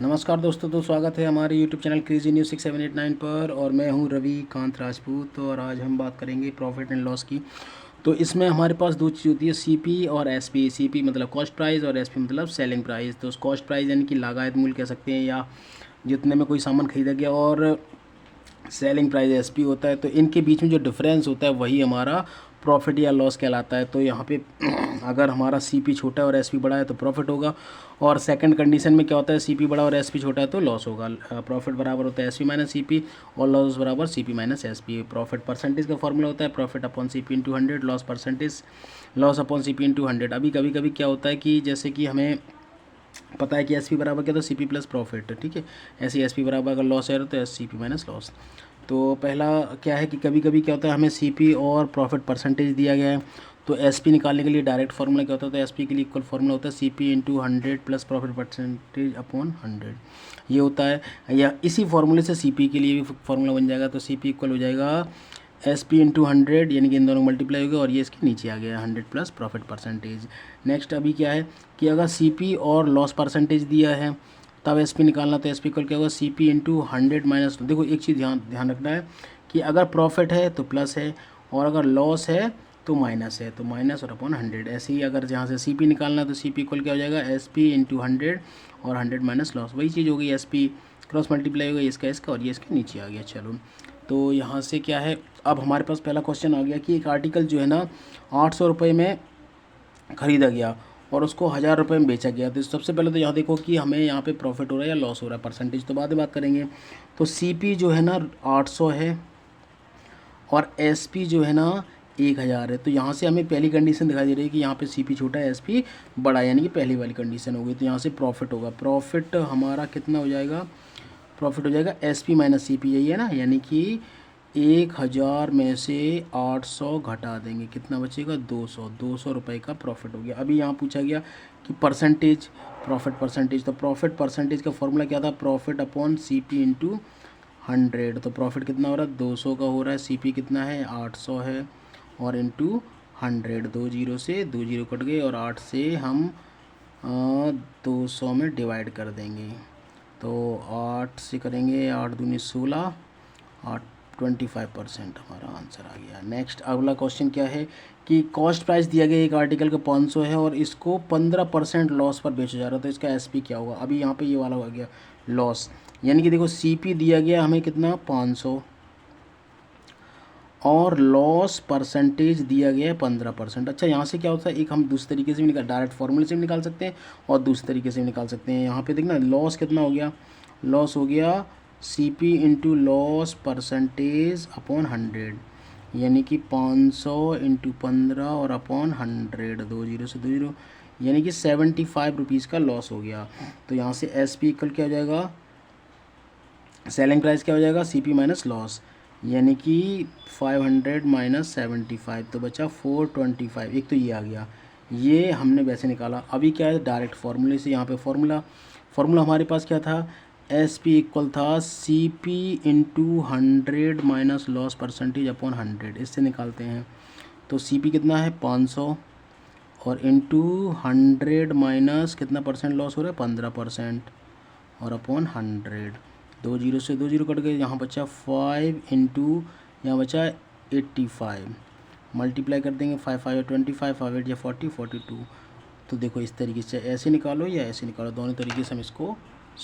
नमस्कार दोस्तों, तो स्वागत है हमारे YouTube चैनल क्रेजी न्यूज़ 6789 पर। और मैं हूं रवि कांत राजपूत। और आज हम बात करेंगे प्रॉफिट एंड लॉस की। तो इसमें हमारे पास दो चीज़ होती है, सीपी और एसपी। सीपी मतलब कॉस्ट प्राइस और एसपी मतलब सेलिंग प्राइस। तो कॉस्ट प्राइस यानी कि लागत मूल्य कह सकते हैं, या जितने में कोई सामान खरीदा गया, और सेलिंग प्राइस एसपी होता है। तो इनके बीच में जो डिफरेंस होता है वही हमारा प्रॉफिट या लॉस कहलाता है। तो यहाँ पे अगर हमारा सीपी छोटा है और एसपी बड़ा है तो प्रॉफिट होगा। और सेकंड कंडीशन में क्या होता है, सीपी बड़ा और एसपी छोटा है तो लॉस होगा। प्रॉफिट बराबर होता है एसपी माइनस सीपी, और लॉस बराबर CP minus SP. Profit percentage का फॉर्मूला होता है profit upon CP into 100, loss percentage loss upon CP into 100। अभी कभी कभी क्या होता है कि जैसे कि हमें पता है कि एस पी बराबर क्या, तो सी पी प्लस प्रॉफिट, ठीक है। ऐसे ही एस पी बराबर अगर लॉस है तो S C P minus loss. तो पहला क्या है कि कभी कभी क्या होता है, हमें सी पी और प्रॉफिट परसेंटेज दिया गया है, तो एस पी निकालने के लिए डायरेक्ट फार्मूला क्या होता है, तो एस पी के लिए इक्वल फार्मूला होता है C P into 100 plus profit percentage upon 100, ये होता है। या इसी फार्मूले से सी पी के लिए भी फार्मूला बन जाएगा, तो सी पी इक्वल हो जाएगा एस पी इंटू 100, यानी कि इन दोनों मल्टीप्लाई हो गया, और ये इसके नीचे आ गया 100 प्लस प्रॉफिट परसेंटेज। नेक्स्ट अभी क्या है कि अगर सी पी और लॉस परसेंटेज दिया है तब एस पी निकालना, तो एस पी इक्वल क्या होगा, सी पी इंटू 100 माइनस। देखो एक चीज़ ध्यान रखना है कि अगर प्रॉफिट है तो प्लस है, और अगर लॉस है तो माइनस है, तो माइनस और अपॉन 100। ऐसे ही अगर जहाँ से सी पी निकालना है तो सी पी इक्वल क्या हो जाएगा, एस पी इंटू 100 और 100 माइनस लॉस, वही चीज़ हो गई। एस पी क्रॉस मल्टीप्लाई हो गई इसका और ये इसके नीचे आ गया। चलो, तो यहाँ से क्या है, अब हमारे पास पहला क्वेश्चन आ गया कि एक आर्टिकल जो है ना 800 रुपये में ख़रीदा गया और उसको 1000 रुपये में बेचा गया। तो सबसे पहले तो यहाँ देखो कि हमें यहाँ पे प्रॉफिट हो रहा है या लॉस हो रहा है, परसेंटेज तो बाद में बात करेंगे। तो सीपी जो है ना 800 है और एसपी जो है ना 1000 है। तो यहाँ से हमें पहली कंडीशन दिखाई दे रही है कि यहाँ पे सीपी छोटा है एसपी बड़ा है, यानी कि पहली वाली कंडीशन हो गई। तो यहाँ से प्रॉफिट होगा, प्रॉफिट हमारा कितना हो जाएगा, प्रॉफिट हो जाएगा S P minus C P, यही है ना, यानी कि 1000 में से 800 घटा देंगे, कितना बचेगा 200 रुपये का प्रॉफिट हो गया। अभी यहाँ पूछा गया कि परसेंटेज, प्रॉफिट परसेंटेज, तो प्रॉफिट परसेंटेज का फॉर्मूला क्या था, profit upon C P into 100। तो प्रॉफिट कितना हो रहा है, 200 का हो रहा है, सी पी कितना है 800 है, और इंटू 100, 2 जीरो से 2 जीरो कट गए, और 8 से हम 200 में डिवाइड कर देंगे। तो 8 से करेंगे, 8 दूनी 16, 8 25% हमारा आंसर आ गया। नेक्स्ट अगला क्वेश्चन क्या है कि कॉस्ट प्राइस दिया गया एक आर्टिकल का 500 है और इसको 15% लॉस पर बेचा जा रहा है, तो इसका एसपी क्या होगा। अभी यहाँ पे ये वाला हो गया लॉस, यानी कि देखो सीपी दिया गया हमें कितना 500 और लॉस परसेंटेज दिया गया है 15%। अच्छा, यहाँ से क्या होता है, एक हम दूसरे तरीके से भी निकाल, डायरेक्ट फॉर्मूले से भी निकाल सकते हैं और दूसरे तरीके से भी निकाल सकते हैं। यहाँ पे देखना लॉस कितना हो गया, लॉस हो गया C P into loss percentage upon 100, यानी कि 500 इंटू 15 और अपॉन 100, 2 जीरो से 2 जीरो, यानी कि 75 रुपीज़ का लॉस हो गया। तो यहाँ से एस पी इक्वल क्या हो जाएगा, सेलिंग प्राइस क्या हो जाएगा, सी पी माइनस लॉस, यानी कि 500 माइनस 75, तो बचा 425। एक तो ये आ गया, ये हमने वैसे निकाला। अभी क्या है, डायरेक्ट फार्मूले से, यहाँ पे फार्मूला हमारे पास क्या था, एस पी इक्वल था C P into 100 minus loss percentage upon 100, इससे निकालते हैं। तो सी पी कितना है 500 और इंटू 100 माइनस कितना परसेंट लॉस हो रहा है 15%, और अपॉन 100, 2 जीरो से 2 जीरो कट गए, यहाँ बचा 5 इंटू, यहाँ बचा 85, मल्टीप्लाई कर देंगे, 5 5 25, 5 8 या 40 42। तो देखो इस तरीके से ऐसे निकालो या ऐसे निकालो, दोनों तरीके से हम इसको